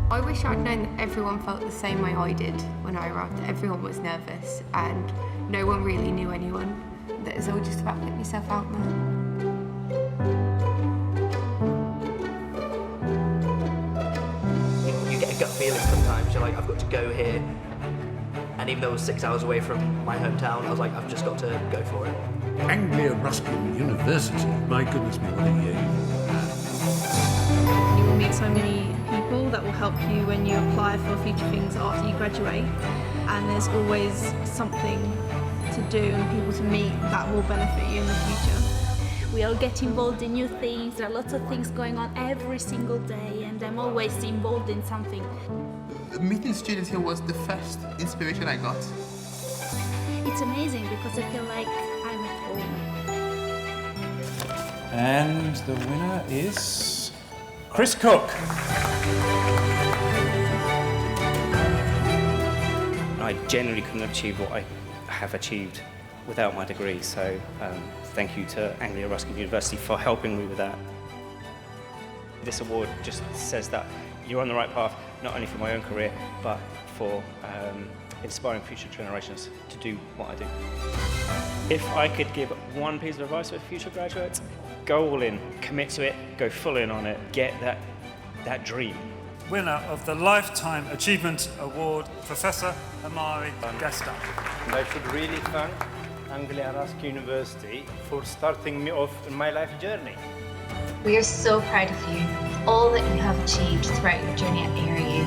I wish I'd known that everyone felt the same way I did when I arrived. Everyone was nervous and no one really knew anyone. That it was all just about putting yourself out there. You get a gut feeling sometimes. You're like, I've got to go here. And even though it was 6 hours away from my hometown, I was like, I've just got to go for it. Anglia Ruskin University, my goodness me, what a year. You will meet so many people that will help you when you apply for future things after you graduate, and there's always something to do and people to meet that will benefit you in the future. We all get involved in new things. There are lots of things going on every single day, and I'm always involved in something. Meeting students here was the first inspiration I got. It's amazing because I feel like I'm at home. And the winner is Chris Cook. I generally couldn't have achieved what I have achieved without my degree, so thank you to Anglia Ruskin University for helping me with that. This award just says that you're on the right path, not only for my own career, but for inspiring future generations to do what I do. If I could give one piece of advice for future graduates, go all in, commit to it, go full in on it, get that dream. Winner of the Lifetime Achievement Award, Professor Amari Gesta. And I should really thank Anglia Ruskin University for starting me off in my life journey. We are so proud of you, all that you have achieved throughout your journey at ARU.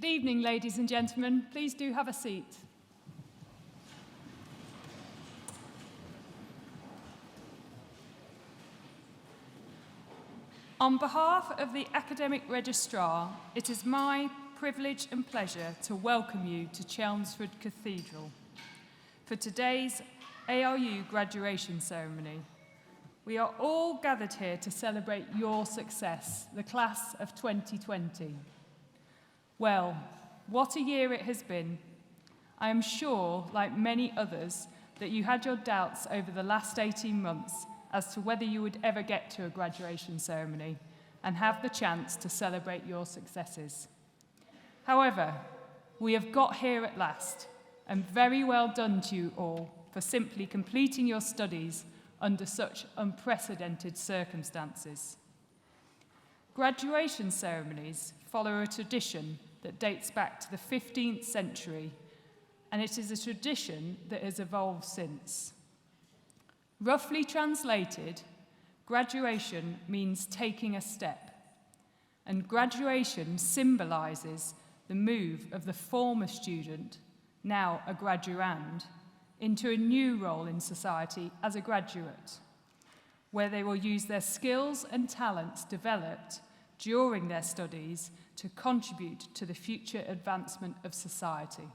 Good evening, ladies and gentlemen. Please do have a seat. On behalf of the Academic Registrar, it is my privilege and pleasure to welcome you to Chelmsford Cathedral for today's ARU graduation ceremony. We are all gathered here to celebrate your success, the class of 2020. Well, what a year it has been. I am sure, like many others, that you had your doubts over the last 18 months as to whether you would ever get to a graduation ceremony and have the chance to celebrate your successes. However, we have got here at last, and very well done to you all for simply completing your studies under such unprecedented circumstances. Graduation ceremonies follow a tradition that dates back to the 15th century, and it is a tradition that has evolved since. Roughly translated, graduation means taking a step, and graduation symbolises the move of the former student, now a graduand, into a new role in society as a graduate, where they will use their skills and talents developed during their studies to contribute to the future advancement of society.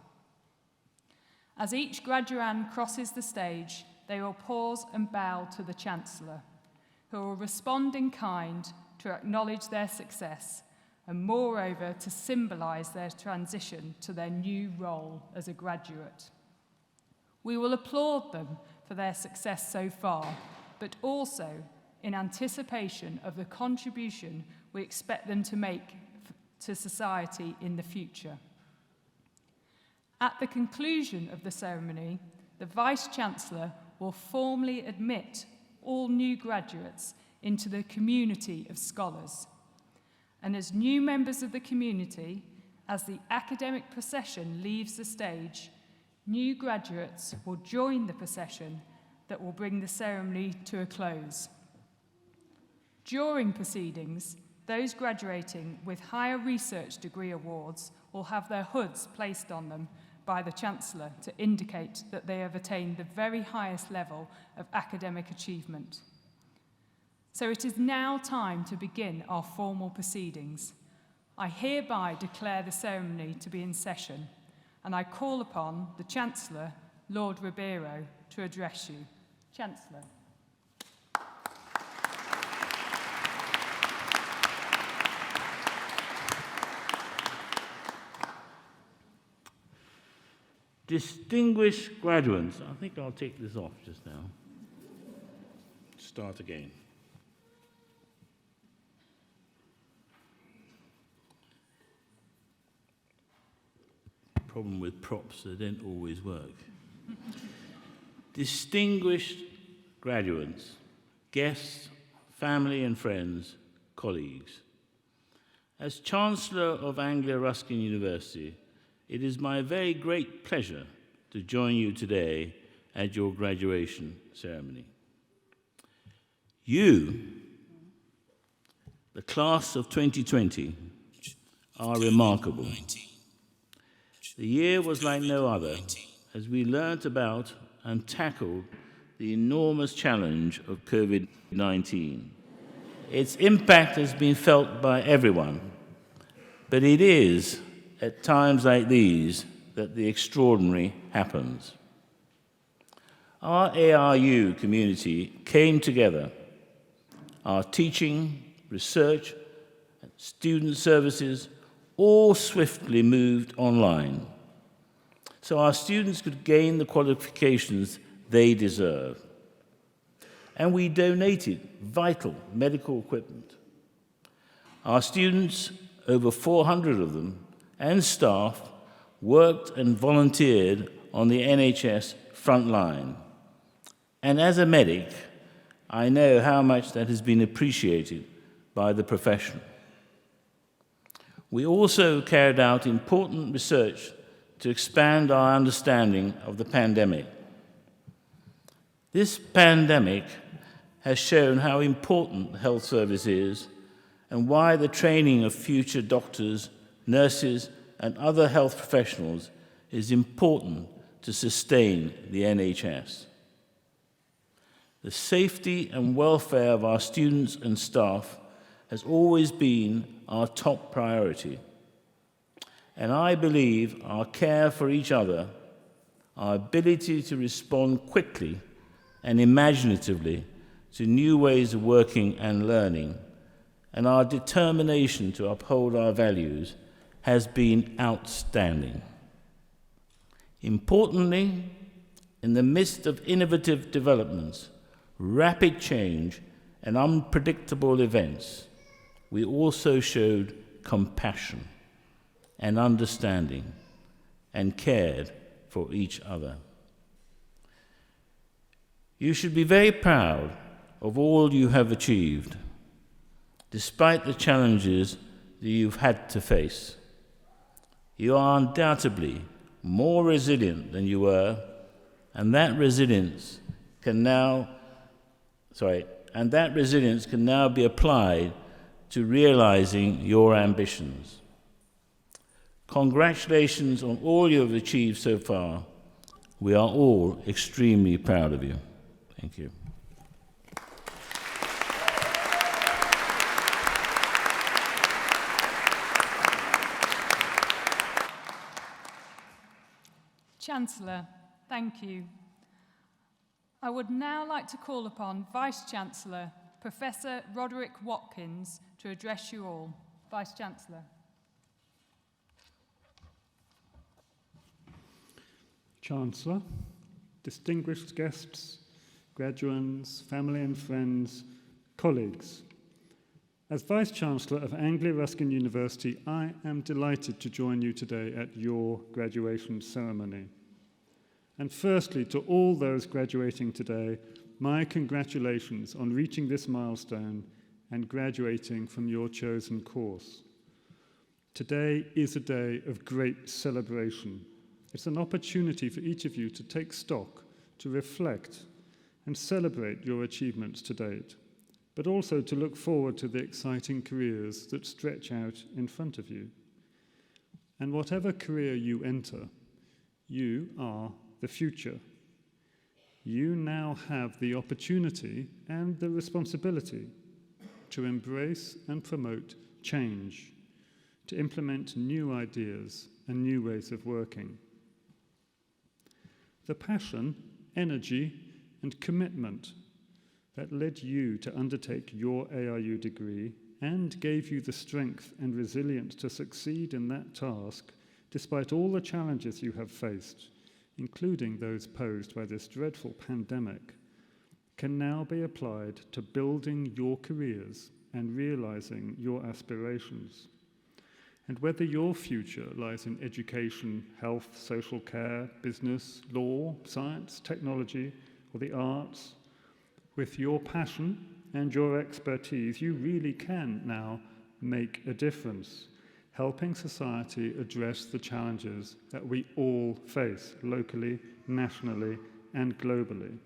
As each graduand crosses the stage, they will pause and bow to the Chancellor, who will respond in kind to acknowledge their success and moreover to symbolise their transition to their new role as a graduate. We will applaud them for their success so far, but also in anticipation of the contribution we expect them to make to society in the future. At the conclusion of the ceremony, the Vice-Chancellor will formally admit all new graduates into the community of scholars. And as new members of the community, as the academic procession leaves the stage, new graduates will join the procession that will bring the ceremony to a close. During proceedings, those graduating with higher research degree awards will have their hoods placed on them by the Chancellor to indicate that they have attained the very highest level of academic achievement. So it is now time to begin our formal proceedings. I hereby declare the ceremony to be in session, and I call upon the Chancellor, Lord Ribeiro, to address you. Chancellor. Distinguished graduates, I think I'll take this off just now. Start again. Problem with props, they don't always work. Distinguished graduates, guests, family and friends, colleagues. As Chancellor of Anglia Ruskin University, it is my very great pleasure to join you today at your graduation ceremony. You, the class of 2020, are remarkable. The year was like no other, as we learnt about and tackled the enormous challenge of COVID-19. Its impact has been felt by everyone, but it is at times like these that the extraordinary happens. Our ARU community came together. Our teaching, research, and student services all swiftly moved online, so our students could gain the qualifications they deserve. And we donated vital medical equipment. Our students, over 400 of them, and staff worked and volunteered on the NHS front line. And as a medic, I know how much that has been appreciated by the profession. We also carried out important research to expand our understanding of the pandemic. This pandemic has shown how important the health service is and why the training of future doctors, nurses, and other health professionals is important to sustain the NHS. The safety and welfare of our students and staff has always been our top priority. And I believe our care for each other, our ability to respond quickly and imaginatively to new ways of working and learning, and our determination to uphold our values has been outstanding. Importantly, in the midst of innovative developments, rapid change, and unpredictable events, we also showed compassion and understanding and cared for each other. You should be very proud of all you have achieved, despite the challenges that you've had to face. You are undoubtedly more resilient than you were, and that resilience can now be applied to realizing your ambitions. Congratulations on all you have achieved so far. We are all extremely proud of you. Thank you. Chancellor, thank you. I would now like to call upon Vice-Chancellor, Professor Roderick Watkins, to address you all. Vice-Chancellor. Chancellor, distinguished guests, graduands, family and friends, colleagues. As Vice-Chancellor of Anglia Ruskin University, I am delighted to join you today at your graduation ceremony. And firstly, to all those graduating today, my congratulations on reaching this milestone and graduating from your chosen course. Today is a day of great celebration. It's an opportunity for each of you to take stock, to reflect, and celebrate your achievements to date, but also to look forward to the exciting careers that stretch out in front of you. And whatever career you enter, you are the future. You now have the opportunity and the responsibility to embrace and promote change, to implement new ideas and new ways of working. The passion, energy, and commitment that led you to undertake your ARU degree and gave you the strength and resilience to succeed in that task, despite all the challenges you have faced, including those posed by this dreadful pandemic, can now be applied to building your careers and realizing your aspirations. And whether your future lies in education, health, social care, business, law, science, technology, or the arts, with your passion and your expertise, you really can now make a difference, helping society address the challenges that we all face locally, nationally, and globally.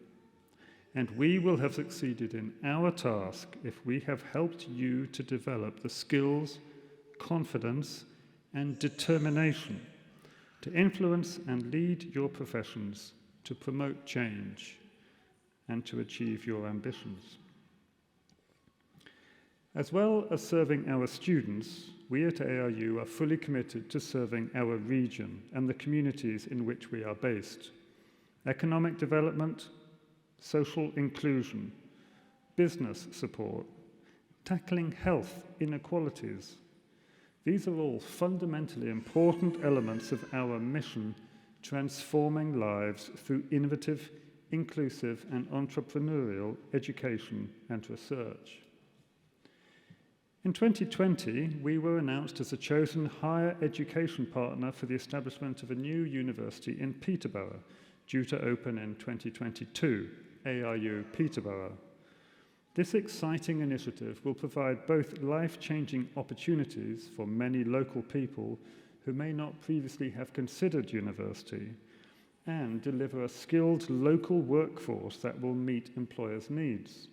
And we will have succeeded in our task if we have helped you to develop the skills, confidence, and determination to influence and lead your professions, to promote change, and to achieve your ambitions. As well as serving our students, we at ARU are fully committed to serving our region and the communities in which we are based. Economic development, social inclusion, business support, tackling health inequalities. These are all fundamentally important elements of our mission, transforming lives through innovative, inclusive, and entrepreneurial education and research. In 2020, we were announced as a chosen higher education partner for the establishment of a new university in Peterborough, due to open in 2022, ARU Peterborough. This exciting initiative will provide both life-changing opportunities for many local people who may not previously have considered university, and deliver a skilled local workforce that will meet employers' needs.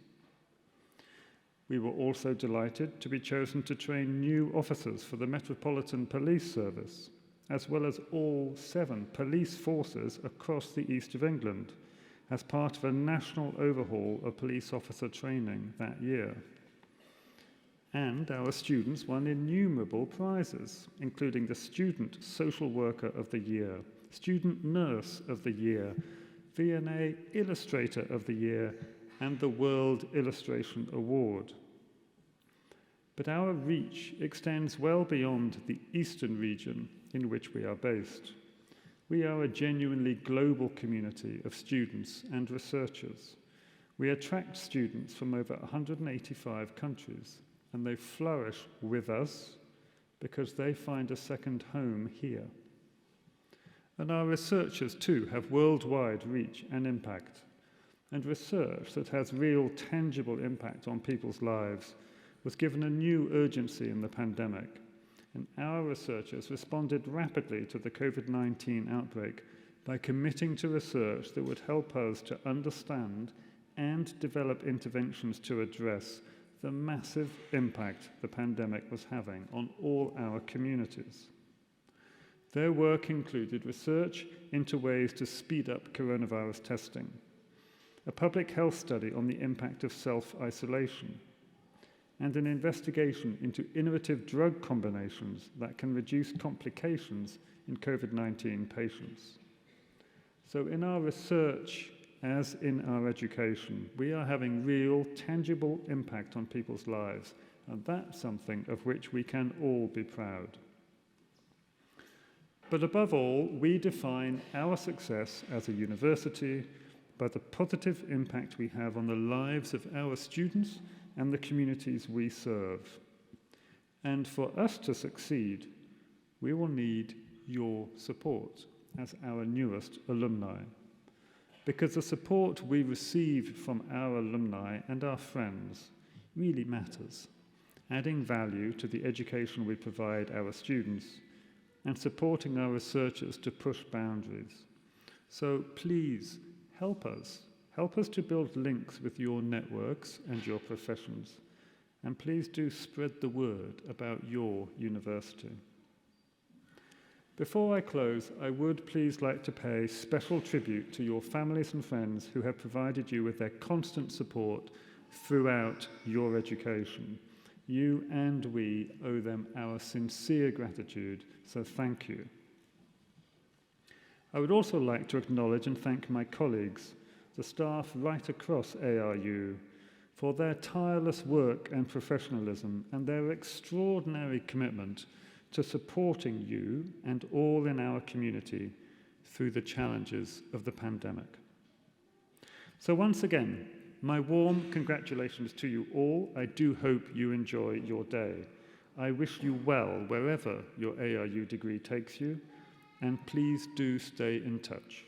We were also delighted to be chosen to train new officers for the Metropolitan Police Service, as well as all 7 police forces across the east of England, as part of a national overhaul of police officer training that year. And our students won innumerable prizes, including the Student Social Worker of the Year, Student Nurse of the Year, V&A Illustrator of the Year, and the World Illustration Award. But our reach extends well beyond the eastern region in which we are based. We are a genuinely global community of students and researchers. We attract students from over 185 countries, and they flourish with us because they find a second home here. And our researchers, too, have worldwide reach and impact. And research that has real, tangible impact on people's lives was given a new urgency in the pandemic. And our researchers responded rapidly to the COVID-19 outbreak by committing to research that would help us to understand and develop interventions to address the massive impact the pandemic was having on all our communities. Their work included research into ways to speed up coronavirus testing, a public health study on the impact of self-isolation, and an investigation into innovative drug combinations that can reduce complications in COVID-19 patients. So in our research, as in our education, we are having real, tangible impact on people's lives, and that's something of which we can all be proud. But above all, we define our success as a university by the positive impact we have on the lives of our students and the communities we serve. And for us to succeed, we will need your support as our newest alumni, because the support we receive from our alumni and our friends really matters, adding value to the education we provide our students and supporting our researchers to push boundaries. So please help us. Help us to build links with your networks and your professions. And please do spread the word about your university. Before I close, I would please like to pay special tribute to your families and friends who have provided you with their constant support throughout your education. You and we owe them our sincere gratitude, so thank you. I would also like to acknowledge and thank my colleagues, the staff right across ARU, for their tireless work and professionalism and their extraordinary commitment to supporting you and all in our community through the challenges of the pandemic. So once again, my warm congratulations to you all. I do hope you enjoy your day. I wish you well wherever your ARU degree takes you, and please do stay in touch.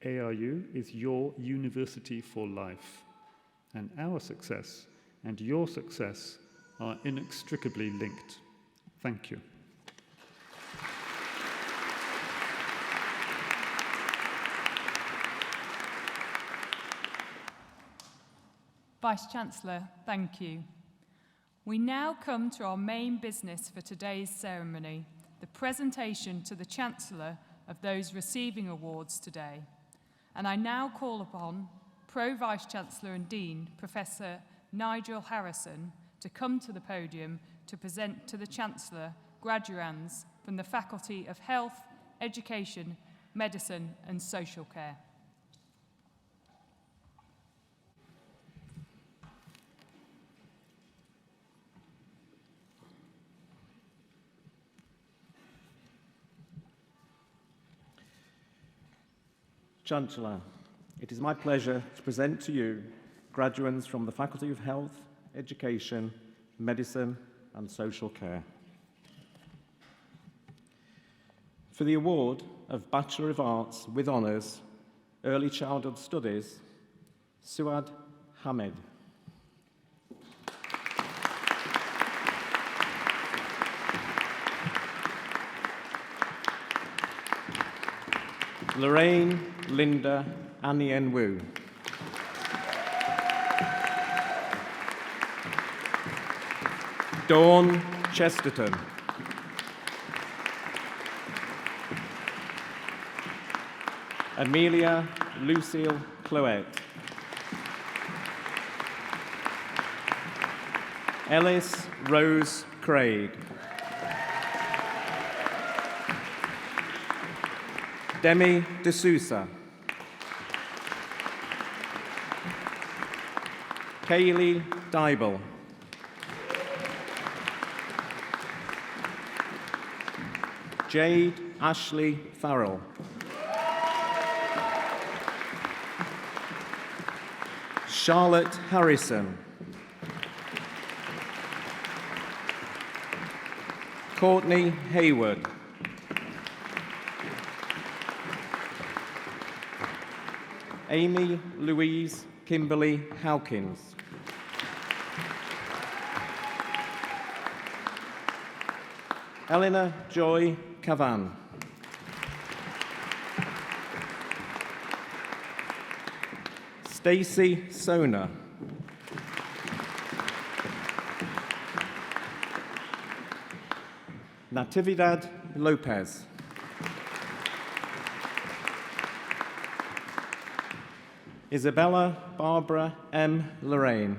ARU is your university for life, and our success and your success are inextricably linked. Thank you. Vice-Chancellor, thank you. We now come to our main business for today's ceremony, the presentation to the Chancellor of those receiving awards today. And I now call upon Pro-Vice-Chancellor and Dean, Professor Nigel Harrison, to come to the podium to present to the Chancellor graduands from the Faculty of Health, Education, Medicine and Social Care. Chancellor, it is my pleasure to present to you graduates from the Faculty of Health, Education, Medicine and Social Care. For the award of Bachelor of Arts with Honours, Early Childhood Studies, Suad Hamid. Lorraine Linda Anien Wu. Dawn Chesterton. Amelia Lucille Cloet. Ellis Rose Craig. Demi De Sousa. Kaylee Dybel. Jade Ashley Farrell. Charlotte Harrison. Courtney Hayward. Amy Louise Kimberly Hawkins. Eleanor Joy Cavan. Stacey Sona. Natividad Lopez. Isabella Barbara M. Lorraine.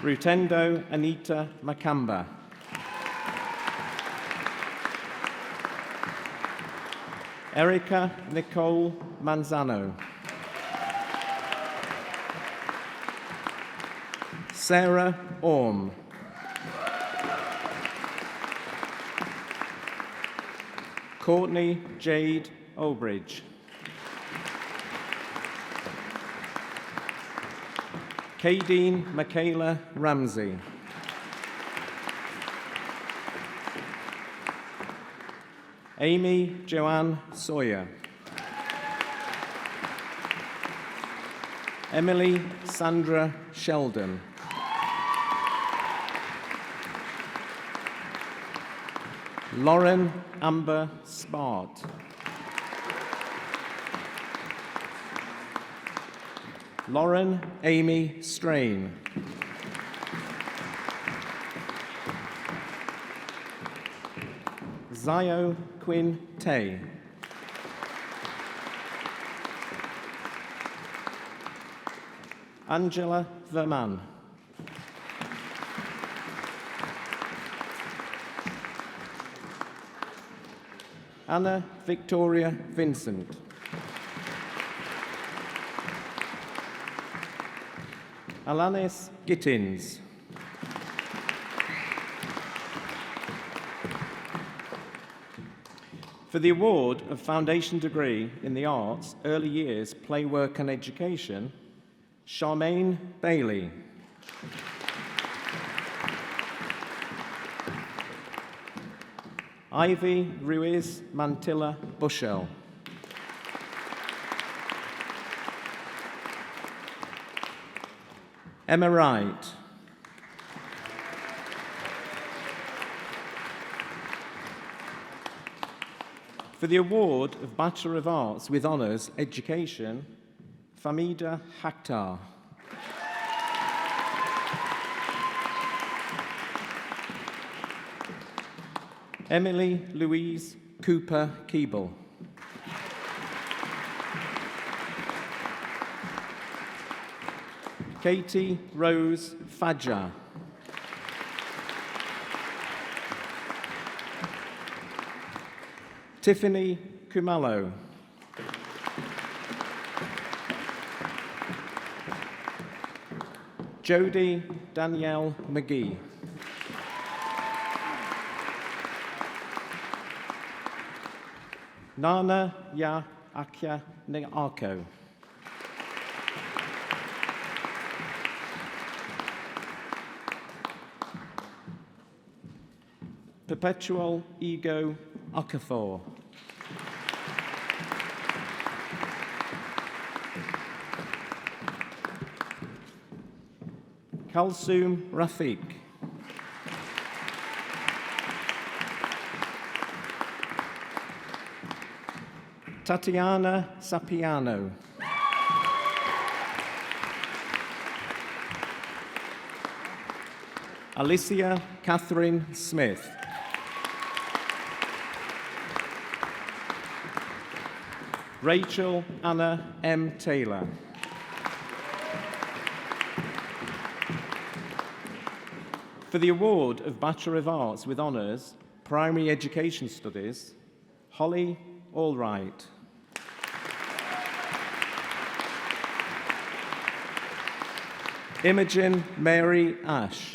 Rutendo Anita Makamba. Erica Nicole Manzano. Sarah Orm. Courtney Jade Olbridge. Kadeen Michaela Ramsey. Amy Joanne Sawyer. Emily Sandra Sheldon. Lauren Amber Spart. Lauren Amy Strain. Zio Quinn Tay. Angela Verman. Anna Victoria Vincent. Alanis Gittins. For the award of Foundation Degree in the Arts, Early Years, Play, Work and Education, Charmaine Bailey. Ivy Ruiz Mantilla Bushell. Emma Wright. For the award of Bachelor of Arts with Honours Education, Famida Hakhtar. Emily Louise Cooper Keeble. Katie Rose Fadja. Tiffany Kumalo. Jodie Danielle McGee. Nana Ya Akya Nearko. Perpetual Ego Okafor. Kalsoom Rafiq. Tatiana Sapiano. Alicia Catherine Smith. Rachel Anna M. Taylor. For the award of Bachelor of Arts with Honours, Primary Education Studies, Holly Allwright. Imogen Mary Ash.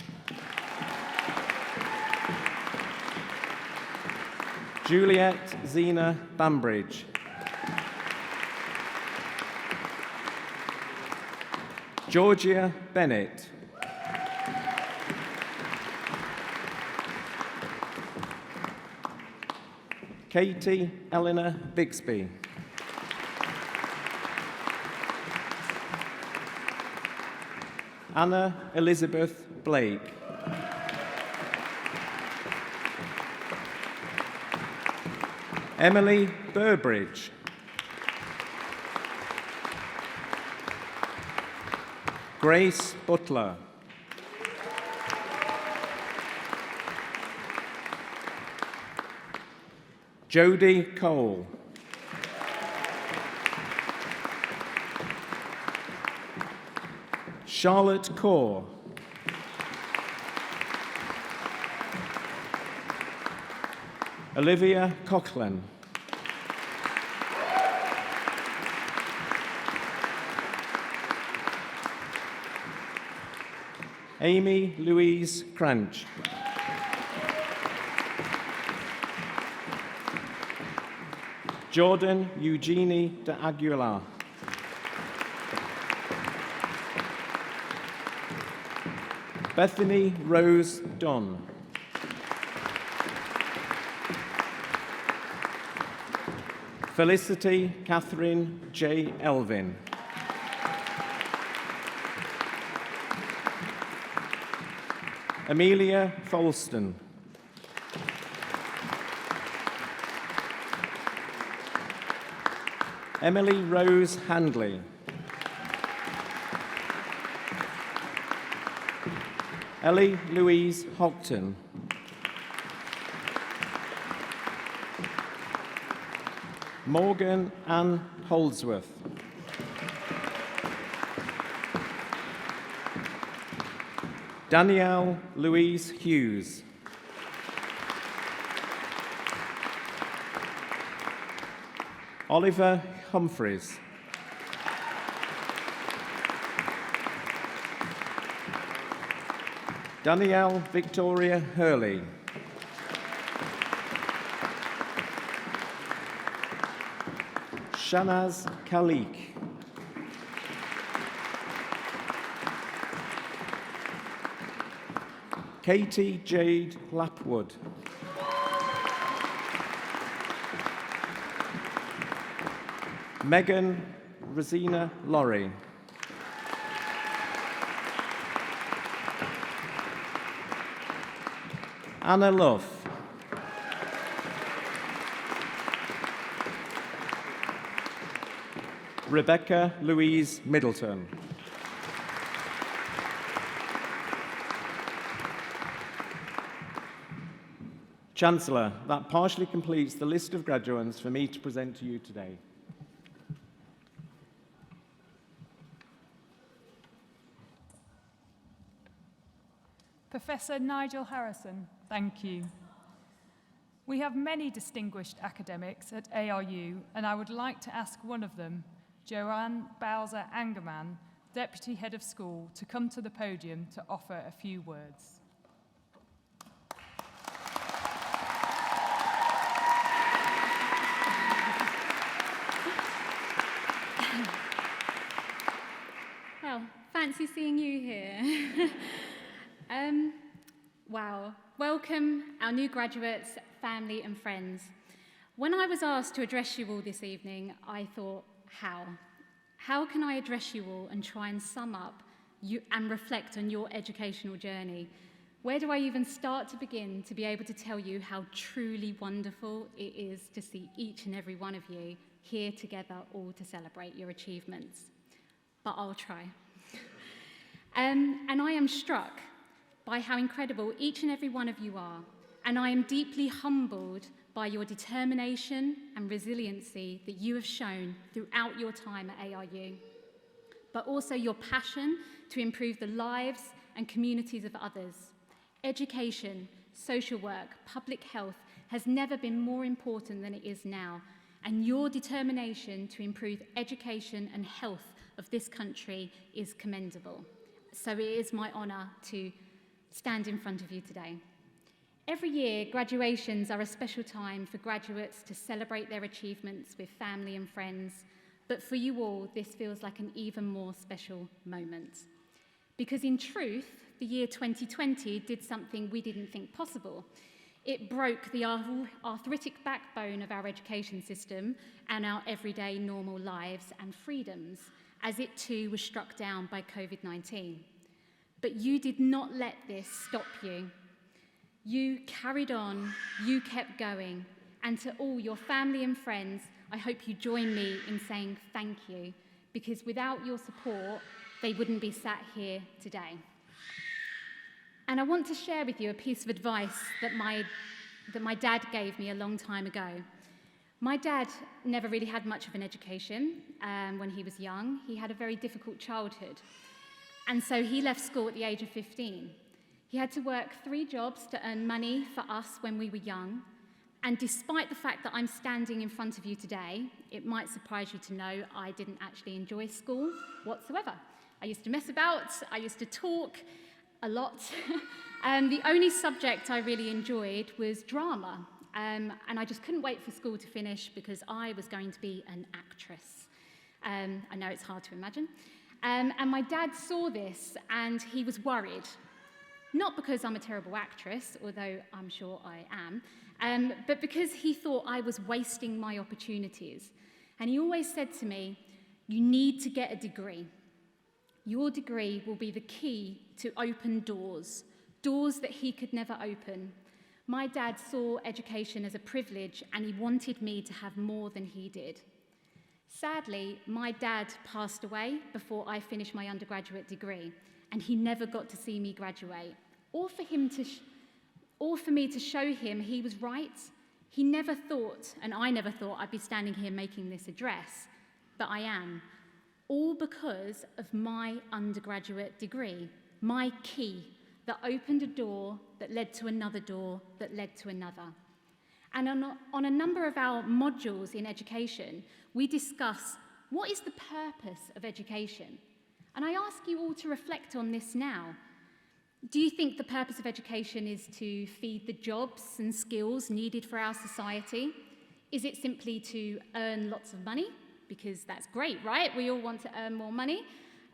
Juliet Zena Bambridge. Georgia Bennett. Katie Eleanor Bixby. Anna Elizabeth Blake. Emily Burbridge. Grace Butler. Jodie Cole. Charlotte Kaur. Olivia Coughlin. Amy Louise Cranch. Jordan Eugenie de Aguilar. Bethany Rose Dunn. Felicity Catherine J. Elvin. Amelia Folston. Emily Rose Handley. Ellie Louise Houghton. Morgan Ann Holdsworth. Danielle Louise Hughes. Oliver Humphreys. Danielle Victoria Hurley. Shanaz Khalik. Katie Jade Lapwood. Megan Rosina Laurie. Anna Love. Rebecca Louise Middleton. Chancellor, that partially completes the list of graduates for me to present to you today. Professor Nigel Harrison, thank you. We have many distinguished academics at ARU, and I would like to ask one of them, Joanne Bowser Angerman, Deputy Head of School, to come to the podium to offer a few words. Well, fancy seeing you here. Wow. Welcome, our new graduates, family and friends. When I was asked to address you all this evening, I thought, how? How can I address you all and try and sum up you and reflect on your educational journey? Where do I even start to begin to be able to tell you how truly wonderful it is to see each and every one of you here together, all to celebrate your achievements? But I'll try. And I am struck by how incredible each and every one of you are, and I am deeply humbled by your determination and resiliency that you have shown throughout your time at ARU, but also your passion to improve the lives and communities of others. Education, social work, public health has never been more important than it is now, and your determination to improve education and health of this country is commendable. So it is my honour to stand in front of you today. Every year, graduations are a special time for graduates to celebrate their achievements with family and friends, but for you all, this feels like an even more special moment. Because in truth, the year 2020 did something we didn't think possible. It broke the arthritic backbone of our education system and our everyday normal lives and freedoms, as it too was struck down by COVID-19. But you did not let this stop you. You carried on, you kept going, and to all your family and friends, I hope you join me in saying thank you, because without your support, they wouldn't be sat here today. And I want to share with you a piece of advice that my dad gave me a long time ago. My dad never really had much of an education when he was young. He had a very difficult childhood. And so he left school at the age of 15. He had to work 3 jobs to earn money for us when we were young. And despite the fact that I'm standing in front of you today, it might surprise you to know I didn't actually enjoy school whatsoever. I used to mess about, I used to talk a lot. The only subject I really enjoyed was drama. And I just couldn't wait for school to finish because I was going to be an actress. I know it's hard to imagine. And my dad saw this and he was worried. Not because I'm a terrible actress, although I'm sure I am, but because he thought I was wasting my opportunities. And he always said to me, you need to get a degree. Your degree will be the key to open doors, doors that he could never open. My dad saw education as a privilege and he wanted me to have more than he did. Sadly, my dad passed away before I finished my undergraduate degree, and he never got to see me graduate, or for me to show him he was right. He never thought, and I never thought, I'd be standing here making this address, but I am, all because of my undergraduate degree, my key that opened a door that led to another door that led to another. And on a number of our modules in education, we discuss what is the purpose of education. And I ask you all to reflect on this now. Do you think the purpose of education is to feed the jobs and skills needed for our society? Is it simply to earn lots of money? Because that's great, right? We all want to earn more money.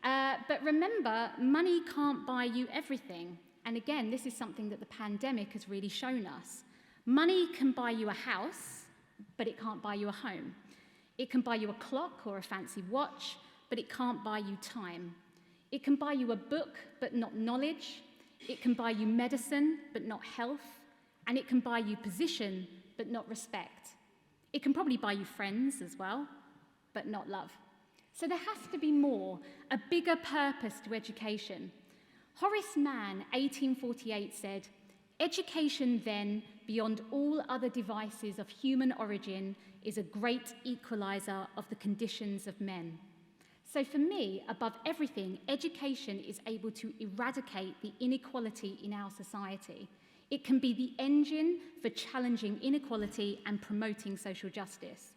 But remember, money can't buy you everything. And again, this is something that the pandemic has really shown us. Money can buy you a house, but it can't buy you a home. It can buy you a clock or a fancy watch, but it can't buy you time. It can buy you a book, but not knowledge. It can buy you medicine, but not health. And it can buy you position, but not respect. It can probably buy you friends as well, but not love. So there has to be more, a bigger purpose to education. Horace Mann, 1848, said, "Education, then, beyond all other devices of human origin, is a great equalizer of the conditions of men." So for me, above everything, education is able to eradicate the inequality in our society. It can be the engine for challenging inequality and promoting social justice.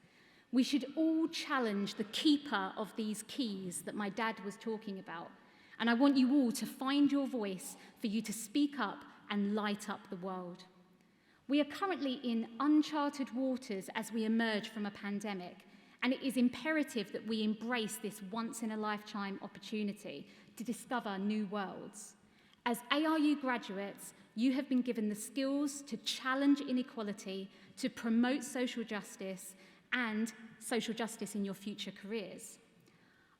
We should all challenge the keeper of these keys that my dad was talking about. And I want you all to find your voice for you to speak up and light up the world. We are currently in uncharted waters as we emerge from a pandemic, and it is imperative that we embrace this once-in-a-lifetime opportunity to discover new worlds. As ARU graduates, you have been given the skills to challenge inequality, to promote social justice, and social justice in your future careers.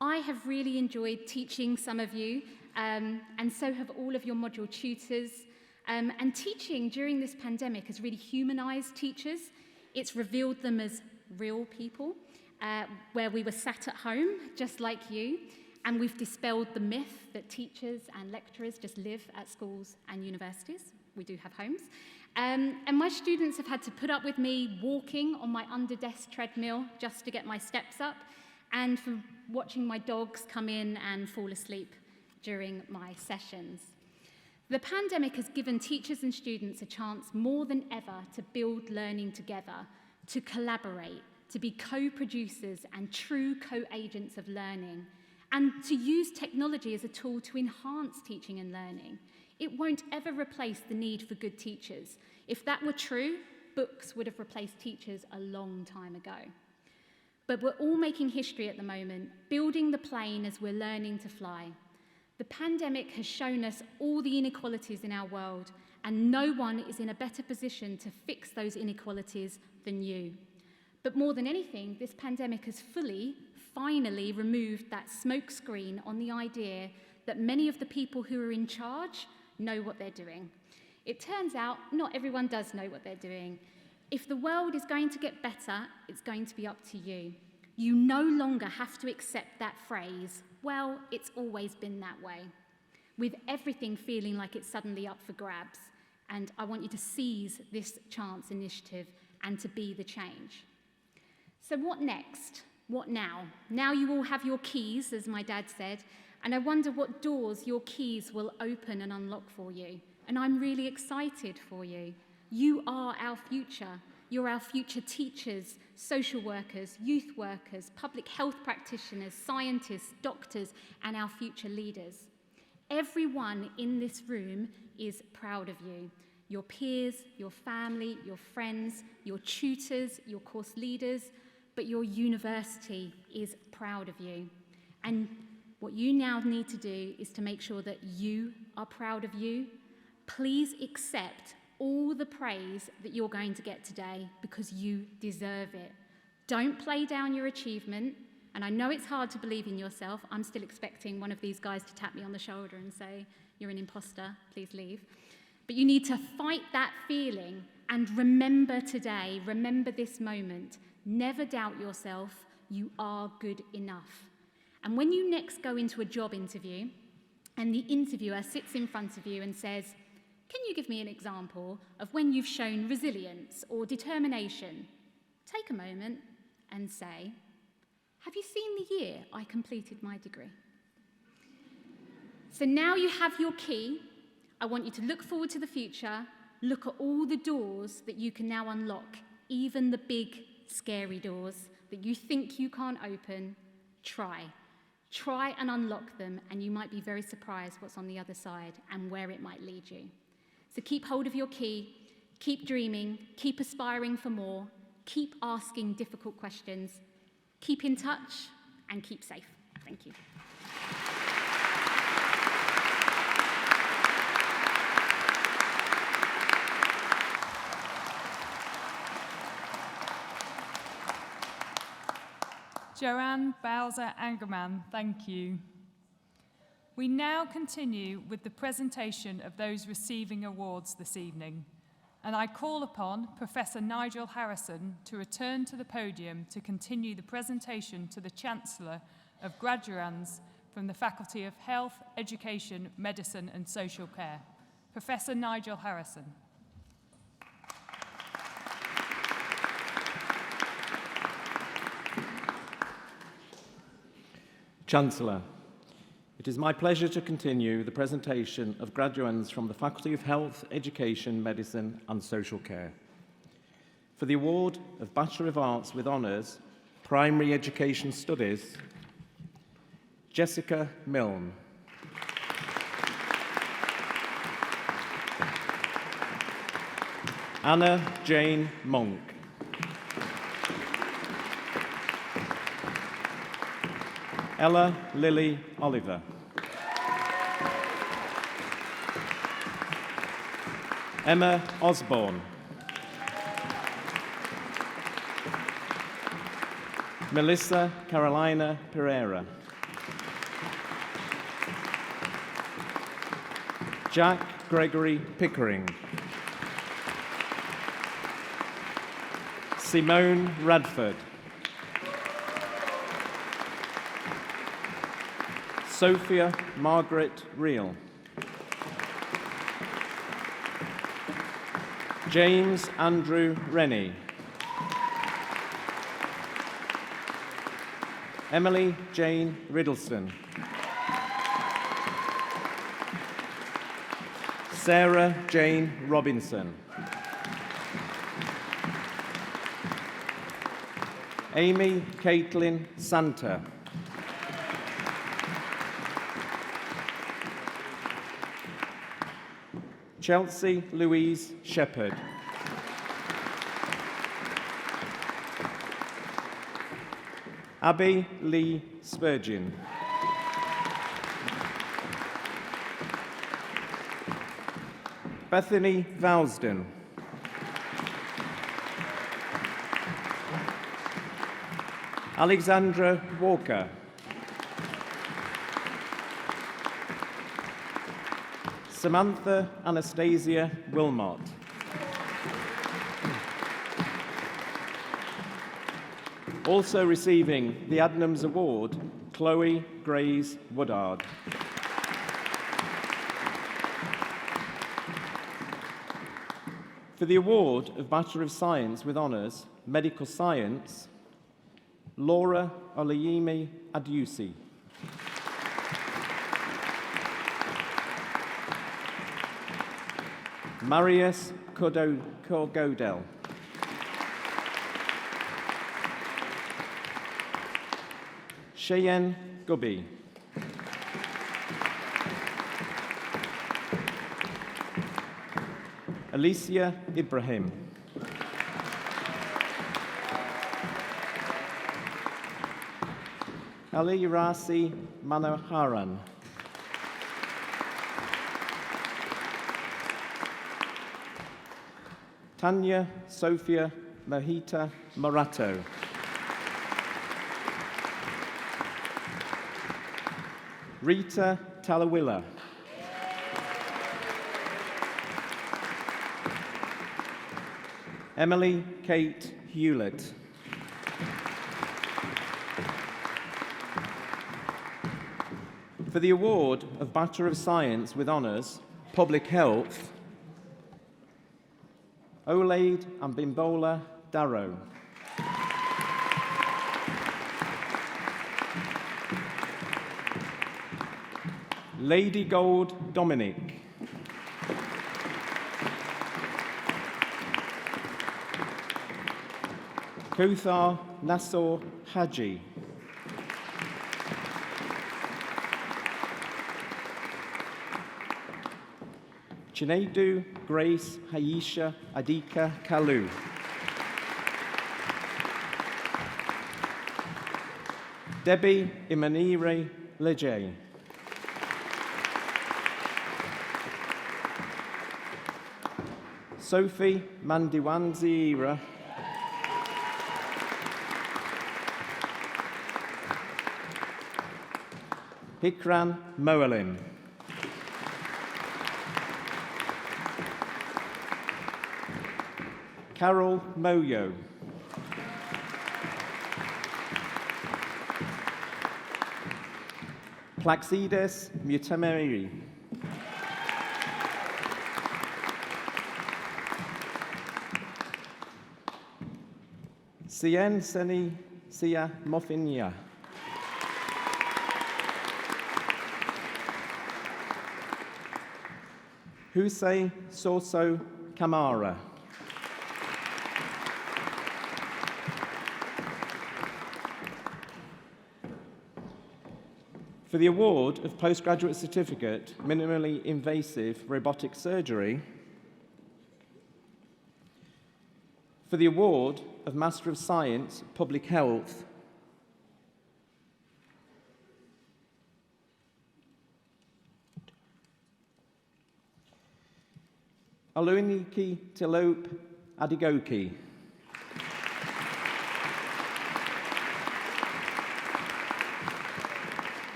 I have really enjoyed teaching some of you, and so have all of your module tutors. And teaching during this pandemic has really humanized teachers. It's revealed them as real people, where we were sat at home, just like you, and we've dispelled the myth that teachers and lecturers just live at schools and universities. We do have homes. And my students have had to put up with me walking on my under-desk treadmill just to get my steps up, and for watching my dogs come in and fall asleep during my sessions. The pandemic has given teachers and students a chance more than ever to build learning together, to collaborate, to be co-producers and true co-agents of learning, and to use technology as a tool to enhance teaching and learning. It won't ever replace the need for good teachers. If that were true, books would have replaced teachers a long time ago. But we're all making history at the moment, building the plane as we're learning to fly. The pandemic has shown us all the inequalities in our world, and no one is in a better position to fix those inequalities than you. But more than anything, this pandemic has finally removed that smoke screen on the idea that many of the people who are in charge know what they're doing. It turns out not everyone does know what they're doing. If the world is going to get better, it's going to be up to you. You no longer have to accept that phrase, well, it's always been that way, with everything feeling like it's suddenly up for grabs. And I want you to seize this chance initiative and to be the change. So what next? What now? Now you all have your keys, as my dad said, and I wonder what doors your keys will open and unlock for you. And I'm really excited for you. You are our future. You're our future teachers, social workers, youth workers, public health practitioners, scientists, doctors, and our future leaders. Everyone in this room is proud of you. Your peers, your family, your friends, your tutors, your course leaders, but your university is proud of you. And what you now need to do is to make sure that you are proud of you. Please accept all the praise that you're going to get today because you deserve it. Don't play down your achievement. And I know it's hard to believe in yourself. I'm still expecting one of these guys to tap me on the shoulder and say, you're an imposter, please leave. But you need to fight that feeling and remember today, remember this moment. Never doubt yourself, you are good enough. And when you next go into a job interview and the interviewer sits in front of you and says, can you give me an example of when you've shown resilience or determination? Take a moment and say, have you seen the year I completed my degree? So now you have your key. I want you to look forward to the future, look at all the doors that you can now unlock, even the big, scary doors that you think you can't open. Try and unlock them, and you might be very surprised what's on the other side and where it might lead you. So keep hold of your key, keep dreaming, keep aspiring for more, keep asking difficult questions, keep in touch, and keep safe. Thank you. Joanne Bowser-Angerman, thank you. We now continue with the presentation of those receiving awards this evening, and I call upon Professor Nigel Harrison to return to the podium to continue the presentation to the Chancellor of graduands from the Faculty of Health, Education, Medicine and Social Care. Professor Nigel Harrison. Chancellor, it is my pleasure to continue the presentation of graduands from the Faculty of Health, Education, Medicine and Social Care. For the award of Bachelor of Arts with Honours, Primary Education Studies, Jessica Milne. Anna Jane Monk. Ella Lily Oliver. Emma Osborne. Melissa Carolina Pereira. Jack Gregory Pickering. Simone Radford. Sophia Margaret Reel. James Andrew Rennie. Emily Jane Riddleston. Sarah Jane Robinson. Amy Caitlin Santa. Chelsea Louise Shepherd. Abby Lee Spurgeon. Bethany Valsden. Alexandra Walker. Samantha Anastasia Wilmot. Also receiving the Adnams Award, Chloe Grays Woodard. For the award of Bachelor of Science with Honours, Medical Science, Laura Oluyemi Adusi. Marius Corgodel. Cheyenne Gubby. Alicia Ibrahim. Ali Rasi Manoharan. Tanya Sophia Mohita Morato. Rita Talawilla. Emily Kate Hewlett. For the award of Bachelor of Science with Honours, Public Health, Olaid and Bimbola Darrow. Lady Gold Dominic. Kothar Nassor Haji. Chinedu Grace Haisha Adika Kalu. Debbie Imanire Lejay. Sophie Mandiwanzira. Hikran Moelin. Carol Moyo. Plaxides Mutameri. Sien Seni Sia Mofinia. Hussein Soso Kamara. For the award of Postgraduate Certificate, Minimally Invasive Robotic Surgery, for the award of Master of Science, Public Health, Aluniki Tilope Adigoki.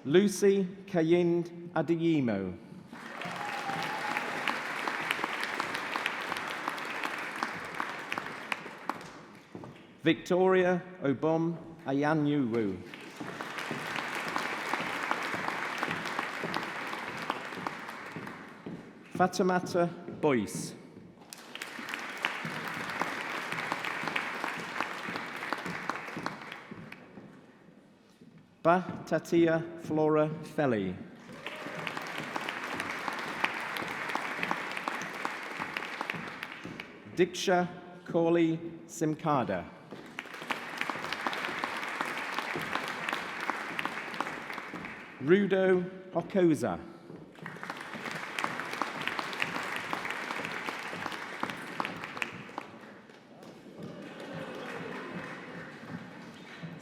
Lucy Kayind Adeyemo. Victoria Obom Ayanyuwu. Fatimata Boyce. Ba Tatia Flora Felly. Diksha Corley Simkada. Rudo Okoza.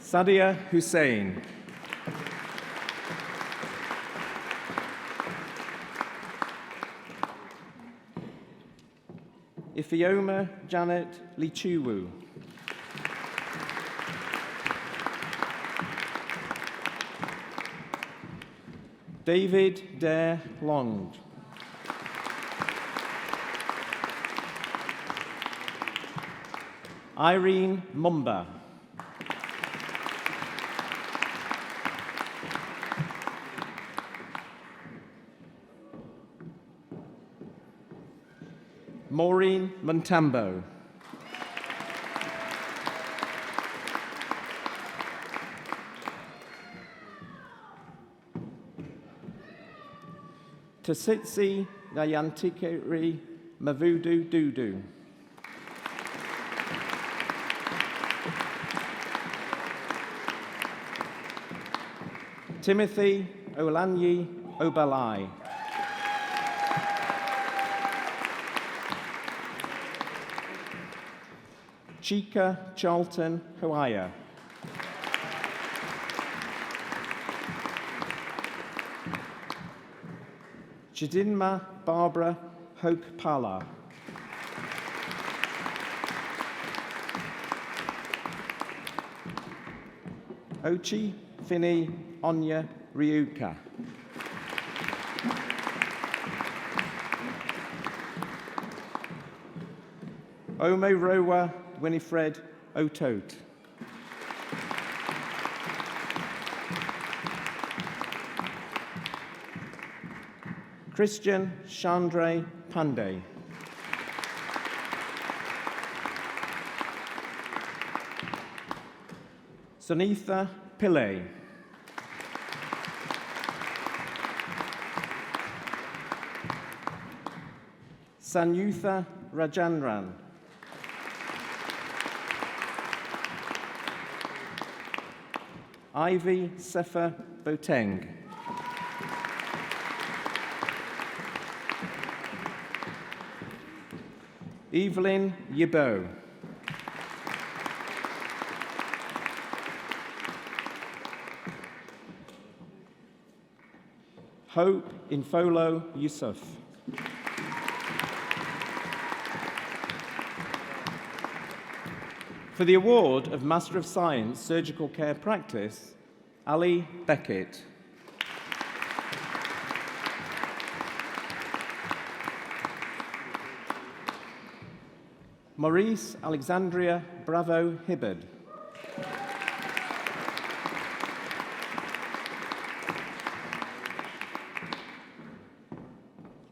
Sadia Hussain. Ifioma Janet Lichuwu. David Dare Long. Irene Mumba. Maureen Montambo. Tasitsi Nayantikiri Mavudu Dudu. Timothy Olanyi Obalai. Chika Charlton Huaya. Chidinma Barbara Hope Pala. Ochi Fini Onya Ryuka. Omo Rowa Winifred Otote. Christian Chandray Pandey. Sunitha Pillay. Sanyutha Rajanran. Ivy Sefa Boteng. Evelyn Yebo. Hope Infolo Yusuf. For the award of Master of Science Surgical Care Practice, Ali Beckett. Maurice Alexandria Bravo Hibbard.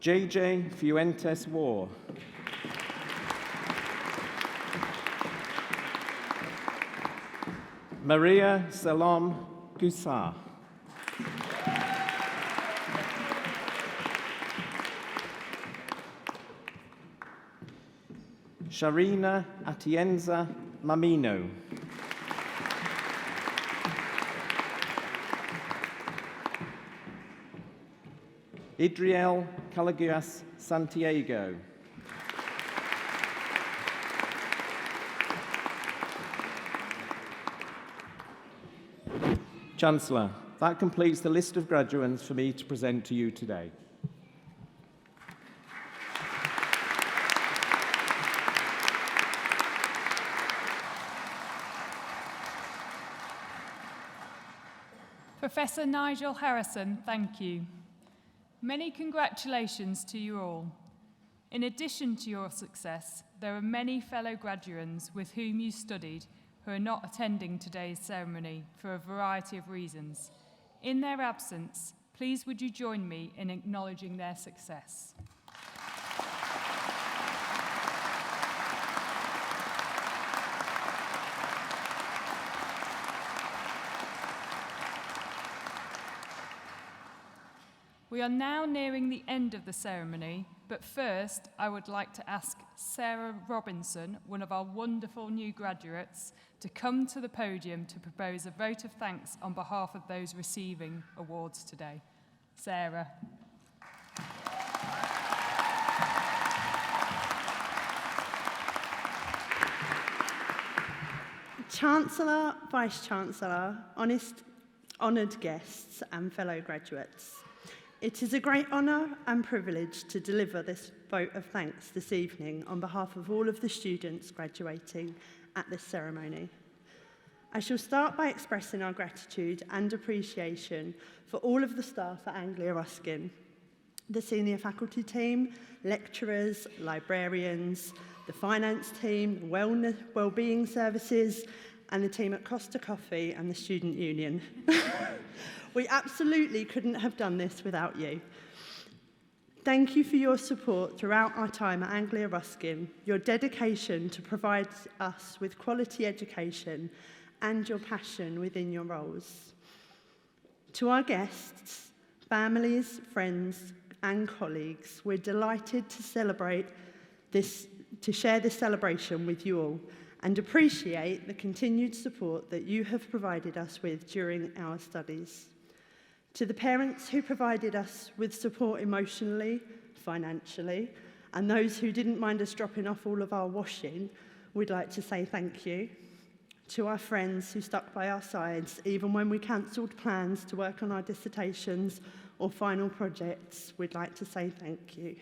JJ Fuentes War. Maria Salom Gusar. Sharina Atienza Mamino. Idriel Calaguas Santiago. Chancellor, that completes the list of graduates for me to present to you today. Professor Nigel Harrison, thank you. Many congratulations to you all. In addition to your success, there are many fellow graduands with whom you studied who are not attending today's ceremony for a variety of reasons. In their absence, please would you join me in acknowledging their success. We are now nearing the end of the ceremony, but first I would like to ask Sarah Robinson, one of our wonderful new graduates, to come to the podium to propose a vote of thanks on behalf of those receiving awards today. Sarah. Chancellor, Vice-Chancellor, honoured guests and fellow graduates. It is a great honour and privilege to deliver this vote of thanks this evening on behalf of all of the students graduating at this ceremony. I shall start by expressing our gratitude and appreciation for all of the staff at Anglia Ruskin, the senior faculty team, lecturers, librarians, the finance team, wellbeing services, and the team at Costa Coffee and the Student Union. We absolutely couldn't have done this without you. Thank you for your support throughout our time at Anglia Ruskin, your dedication to provide us with quality education, and your passion within your roles. To our guests, families, friends, and colleagues, we're delighted to share this celebration with you all and appreciate the continued support that you have provided us with during our studies. To the parents who provided us with support emotionally, financially, and those who didn't mind us dropping off all of our washing, we'd like to say thank you. To our friends who stuck by our sides, even when we cancelled plans to work on our dissertations or final projects, we'd like to say thank you.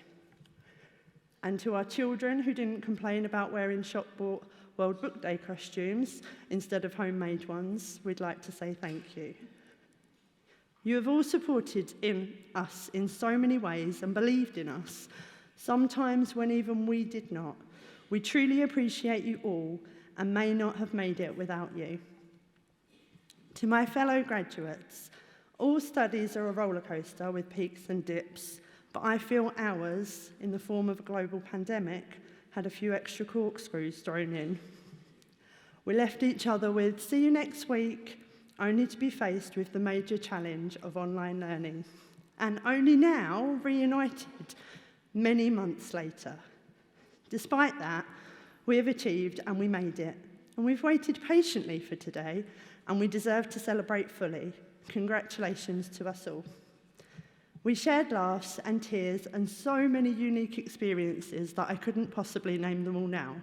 And to our children who didn't complain about wearing shop-bought World Book Day costumes instead of homemade ones, we'd like to say thank you. You have all supported us in so many ways and believed in us, sometimes when even we did not. We truly appreciate you all and may not have made it without you. To my fellow graduates, all studies are a roller coaster with peaks and dips, but I feel ours, in the form of a global pandemic, had a few extra corkscrews thrown in. We left each other with, see you next week, only to be faced with the major challenge of online learning, and only now reunited many months later. Despite that, we have achieved and we made it, and we've waited patiently for today, and we deserve to celebrate fully. Congratulations to us all. We shared laughs and tears and so many unique experiences that I couldn't possibly name them all now,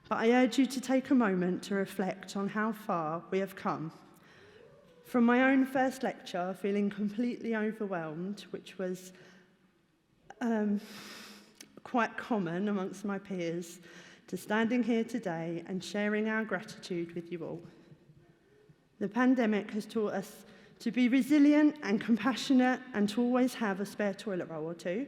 but I urge you to take a moment to reflect on how far we have come. From my own first lecture, feeling completely overwhelmed, which was quite common amongst my peers, to standing here today and sharing our gratitude with you all. The pandemic has taught us to be resilient and compassionate and to always have a spare toilet roll or two,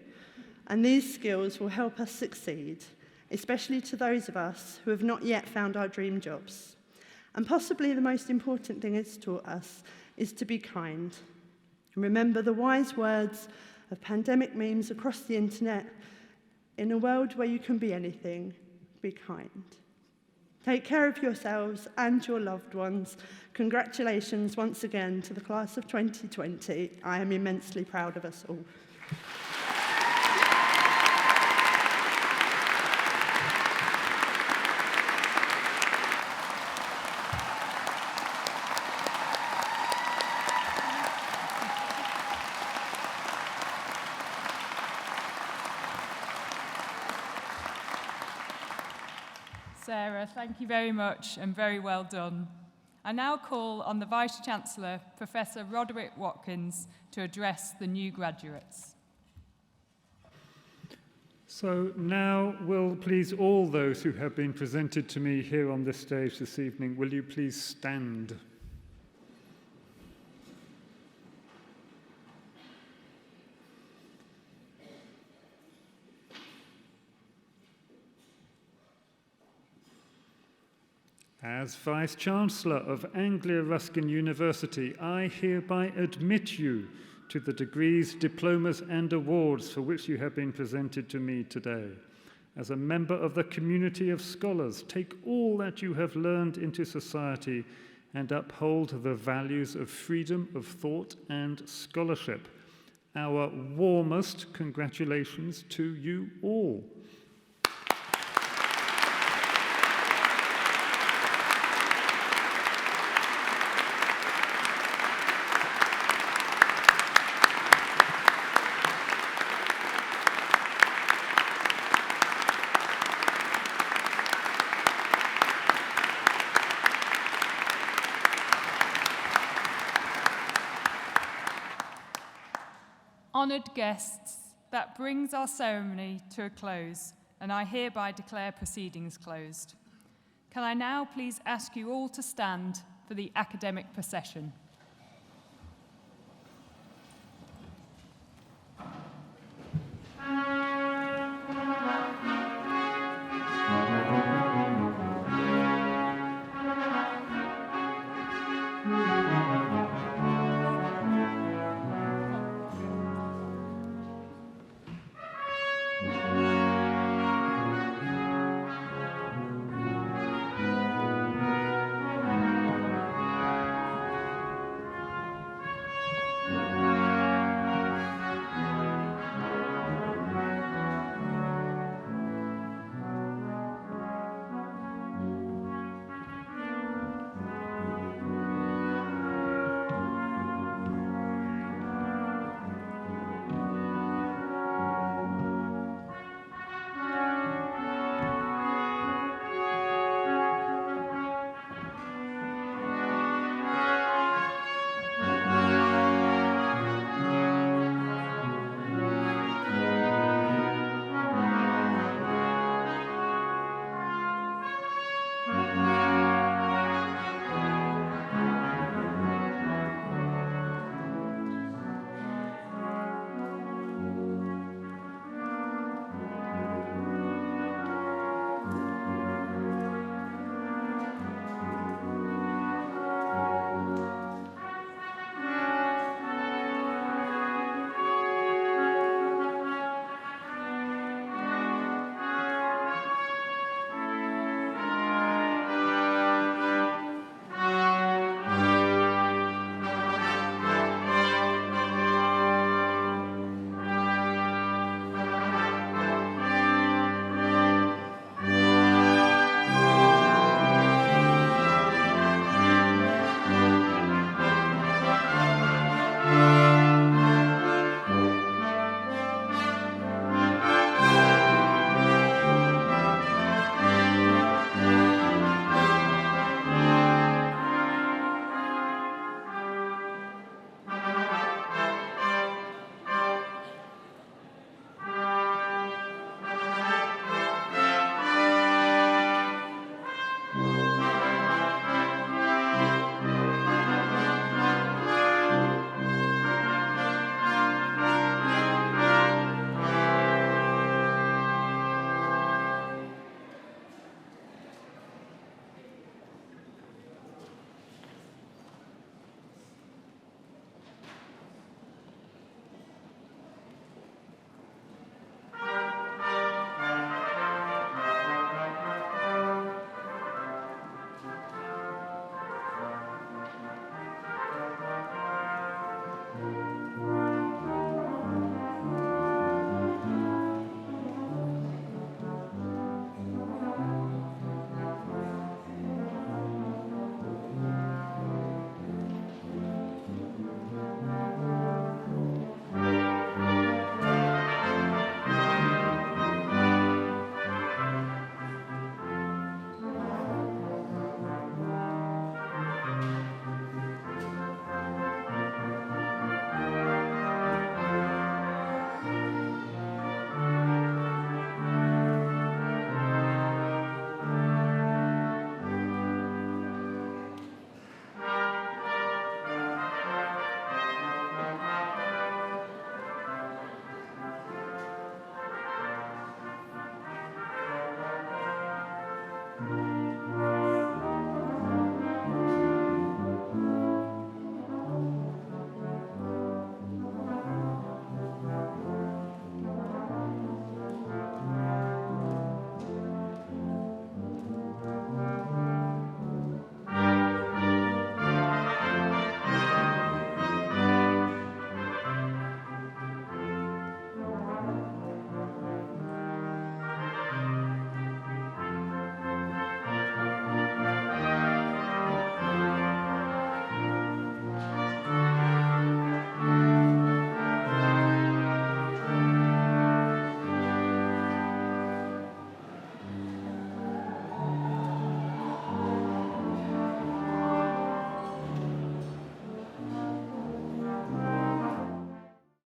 and these skills will help us succeed, especially to those of us who have not yet found our dream jobs. And possibly the most important thing it's taught us is to be kind. Remember the wise words of pandemic memes across the internet: in a world where you can be anything, be kind. Take care of yourselves and your loved ones. Congratulations once again to the class of 2020. I am immensely proud of us all. Sarah, thank you very much and very well done. I now call on the Vice-Chancellor, Professor Roderick Watkins, to address the new graduates. So now will please all those who have been presented to me here on this stage this evening, will you please stand? As Vice-Chancellor of Anglia Ruskin University, I hereby admit you to the degrees, diplomas and awards for which you have been presented to me today. As a member of the community of scholars, take all that you have learned into society and uphold the values of freedom of thought and scholarship. Our warmest congratulations to you all. Honoured guests, that brings our ceremony to a close, and I hereby declare proceedings closed. Can I now please ask you all to stand for the academic procession?